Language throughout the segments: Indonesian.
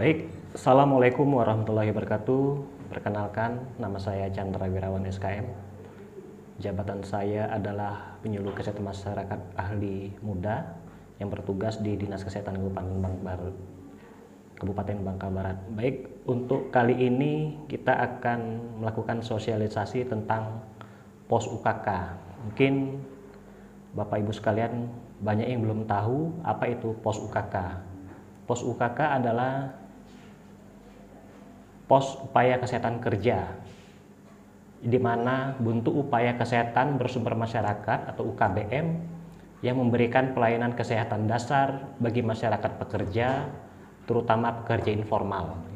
Baik, Assalamualaikum warahmatullahi wabarakatuh. Perkenalkan, nama saya Chandra Wirawan SKM. Jabatan saya adalah penyuluh kesehatan masyarakat ahli muda yang bertugas di Dinas Kesehatan Kabupaten Bangka Barat. Baik, untuk kali ini kita akan melakukan sosialisasi tentang pos UKK. Mungkin Bapak Ibu sekalian banyak yang belum tahu apa itu pos UKK. Pos UKK adalah pos upaya kesehatan kerja, di mana bentuk upaya kesehatan bersumber masyarakat atau UKBM yang memberikan pelayanan kesehatan dasar bagi masyarakat pekerja, terutama pekerja informal.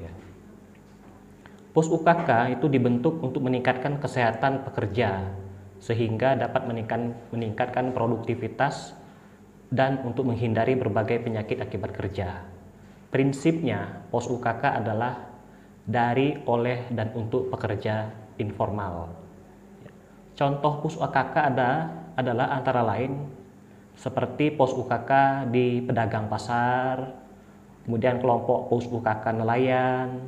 Pos UKK itu dibentuk untuk meningkatkan kesehatan pekerja sehingga dapat meningkatkan produktivitas dan untuk menghindari berbagai penyakit akibat kerja. Prinsipnya, pos UKK adalah dari, oleh, dan untuk pekerja informal. Contoh pos UKK adalah antara lain seperti pos UKK di pedagang pasar, kemudian kelompok pos UKK nelayan,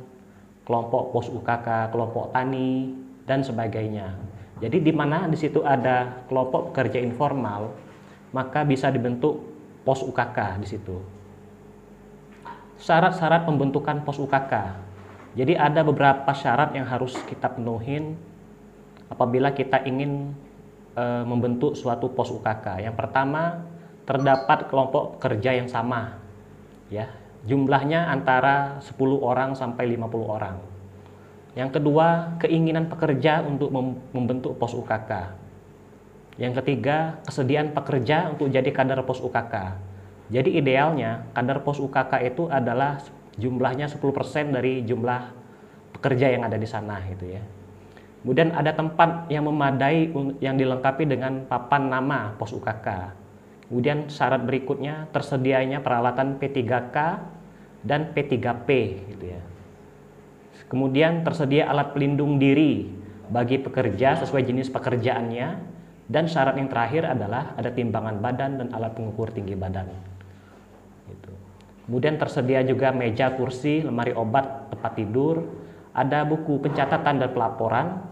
kelompok pos UKK kelompok tani, dan sebagainya. Jadi di mana di situ ada kelompok pekerja informal, maka bisa dibentuk pos UKK di situ. Syarat-syarat pembentukan pos UKK. Jadi ada beberapa syarat yang harus kita penuhin apabila kita ingin membentuk suatu pos UKK. Yang pertama, terdapat kelompok pekerja yang sama, ya, jumlahnya antara 10 orang sampai 50 orang. Yang kedua, keinginan pekerja untuk membentuk pos UKK. Yang ketiga, kesediaan pekerja untuk jadi kader pos UKK. Jadi idealnya kader pos UKK itu adalah jumlahnya 10% dari jumlah pekerja yang ada di sana gitu ya. Kemudian ada tempat yang memadai yang dilengkapi dengan papan nama pos UKK. Kemudian syarat berikutnya tersedianya peralatan P3K dan P3P gitu ya. Kemudian tersedia alat pelindung diri bagi pekerja sesuai jenis pekerjaannya, dan syarat yang terakhir adalah ada timbangan badan dan alat pengukur tinggi badan. Gitu. Kemudian tersedia juga meja, kursi, lemari obat, tempat tidur, ada buku pencatatan dan pelaporan,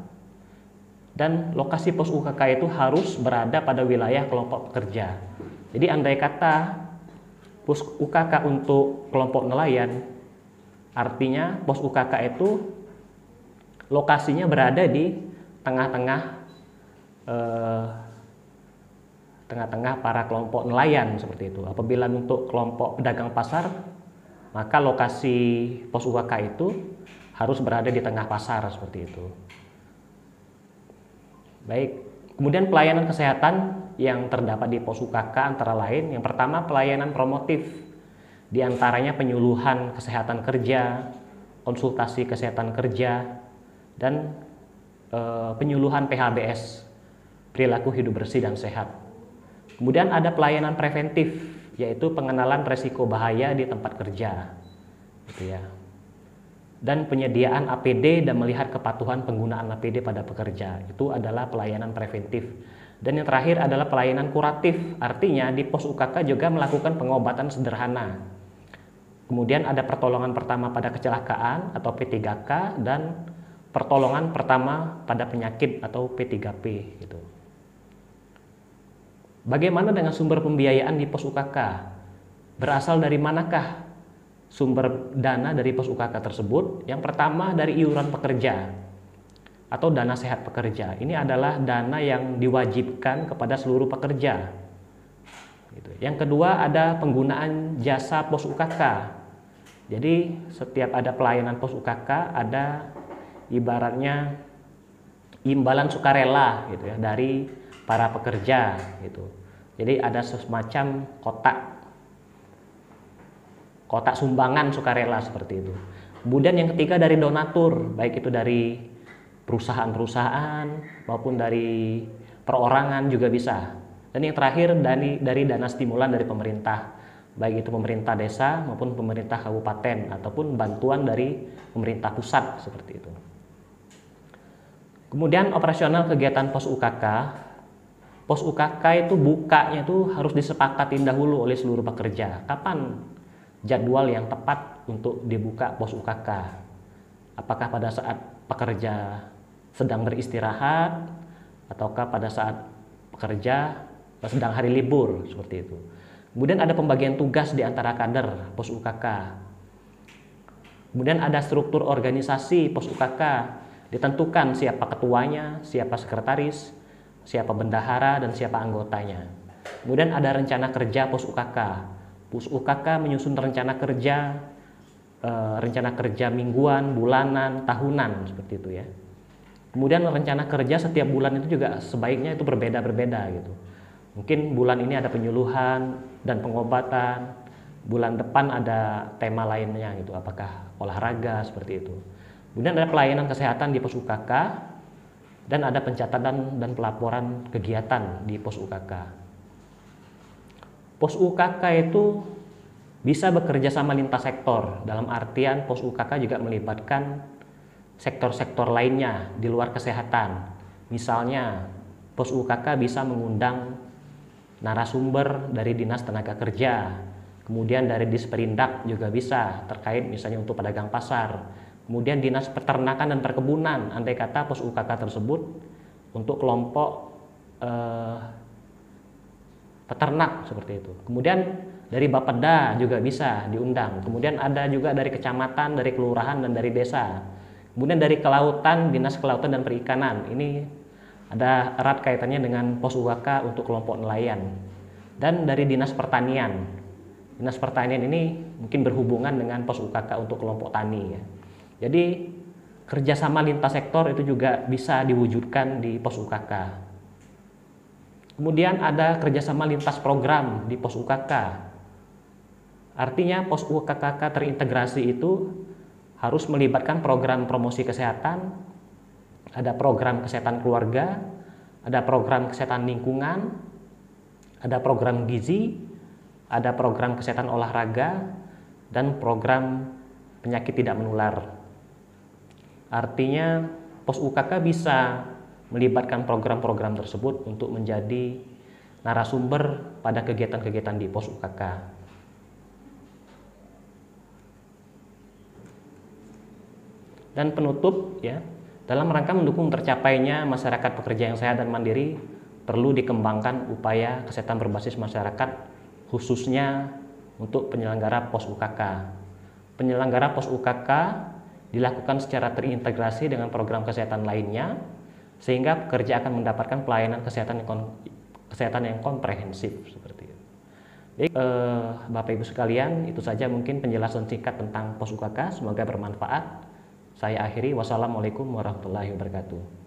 dan lokasi pos UKK itu harus berada pada wilayah kelompok pekerja. Jadi andai kata pos UKK untuk kelompok nelayan, artinya pos UKK itu lokasinya berada di tengah-tengah para kelompok nelayan seperti itu. Apabila untuk kelompok pedagang pasar, maka lokasi pos UKK itu harus berada di tengah pasar seperti itu. Baik, kemudian pelayanan kesehatan yang terdapat di pos UKK antara lain, yang pertama pelayanan promotif, di antaranya penyuluhan kesehatan kerja, konsultasi kesehatan kerja, dan penyuluhan PHBS, perilaku hidup bersih dan sehat. Kemudian ada pelayanan preventif, yaitu pengenalan resiko bahaya di tempat kerja, gitu ya. Dan penyediaan APD dan melihat kepatuhan penggunaan APD pada pekerja, itu adalah pelayanan preventif. Dan yang terakhir adalah pelayanan kuratif, artinya di pos UKK juga melakukan pengobatan sederhana. Kemudian ada pertolongan pertama pada kecelakaan atau P3K, dan pertolongan pertama pada penyakit atau P3P gitu. Bagaimana dengan sumber pembiayaan di pos UKK? Berasal dari manakah sumber dana dari pos UKK tersebut? Yang pertama dari iuran pekerja atau dana sehat pekerja. Ini adalah dana yang diwajibkan kepada seluruh pekerja. Yang kedua ada penggunaan jasa pos UKK. Jadi setiap ada pelayanan pos UKK ada ibaratnya imbalan sukarela gitu ya dari para pekerja gitu. Jadi ada semacam kotak sumbangan sukarela seperti itu. Kemudian yang ketiga dari donatur, baik itu dari perusahaan-perusahaan maupun dari perorangan juga bisa. Dan yang terakhir dari dana stimulan dari pemerintah, baik itu pemerintah desa maupun pemerintah kabupaten ataupun bantuan dari pemerintah pusat seperti itu. Kemudian operasional kegiatan pos UKK. Pos UKK itu bukanya itu harus disepakatin dahulu oleh seluruh pekerja. Kapan jadwal yang tepat untuk dibuka pos UKK? Apakah pada saat pekerja sedang beristirahat ataukah pada saat pekerja sedang hari libur, seperti itu. Kemudian ada pembagian tugas di antara kader pos UKK. Kemudian ada struktur organisasi pos UKK, ditentukan siapa ketuanya, siapa sekretaris, siapa bendahara, dan siapa anggotanya. Kemudian ada rencana kerja pos UKK. Pos UKK menyusun rencana kerja mingguan, bulanan, tahunan, seperti itu ya. Kemudian rencana kerja setiap bulan itu juga sebaiknya itu berbeda-berbeda gitu. Mungkin bulan ini ada penyuluhan dan pengobatan, bulan depan ada tema lainnya gitu, apakah olahraga, seperti itu. Kemudian ada pelayanan kesehatan di pos UKK, dan ada pencatatan dan pelaporan kegiatan di pos UKK. Pos UKK itu bisa bekerja sama lintas sektor, dalam artian pos UKK juga melibatkan sektor-sektor lainnya di luar kesehatan. Misalnya, pos UKK bisa mengundang narasumber dari Dinas Tenaga Kerja, kemudian dari Disperindak juga bisa, terkait misalnya untuk pedagang pasar. Kemudian Dinas Peternakan dan Perkebunan, andai kata pos UKK tersebut untuk kelompok peternak, seperti itu. Kemudian dari Bapeda juga bisa diundang. Kemudian ada juga dari kecamatan, dari kelurahan, dan dari desa. Kemudian dari kelautan, Dinas Kelautan dan Perikanan. Ini ada erat kaitannya dengan pos UKK untuk kelompok nelayan. Dan dari Dinas Pertanian. Dinas Pertanian ini mungkin berhubungan dengan pos UKK untuk kelompok tani ya. Jadi kerjasama lintas sektor itu juga bisa diwujudkan di pos UKK. Kemudian ada kerjasama lintas program di pos UKK. Artinya pos UKK terintegrasi itu harus melibatkan program promosi kesehatan, ada program kesehatan keluarga, ada program kesehatan lingkungan, ada program gizi, ada program kesehatan olahraga, dan program penyakit tidak menular. Artinya pos UKK bisa melibatkan program-program tersebut untuk menjadi narasumber pada kegiatan-kegiatan di pos UKK. Dan penutup ya, dalam rangka mendukung tercapainya masyarakat pekerja yang sehat dan mandiri, perlu dikembangkan upaya kesehatan berbasis masyarakat, khususnya untuk penyelenggara pos UKK. Penyelenggara pos UKK dilakukan secara terintegrasi dengan program kesehatan lainnya, sehingga pekerja akan mendapatkan pelayanan kesehatan yang komprehensif, seperti itu. Jadi Bapak Ibu sekalian, itu saja mungkin penjelasan singkat tentang pos UKK. Semoga bermanfaat. Saya akhiri. Wassalamualaikum warahmatullahi wabarakatuh.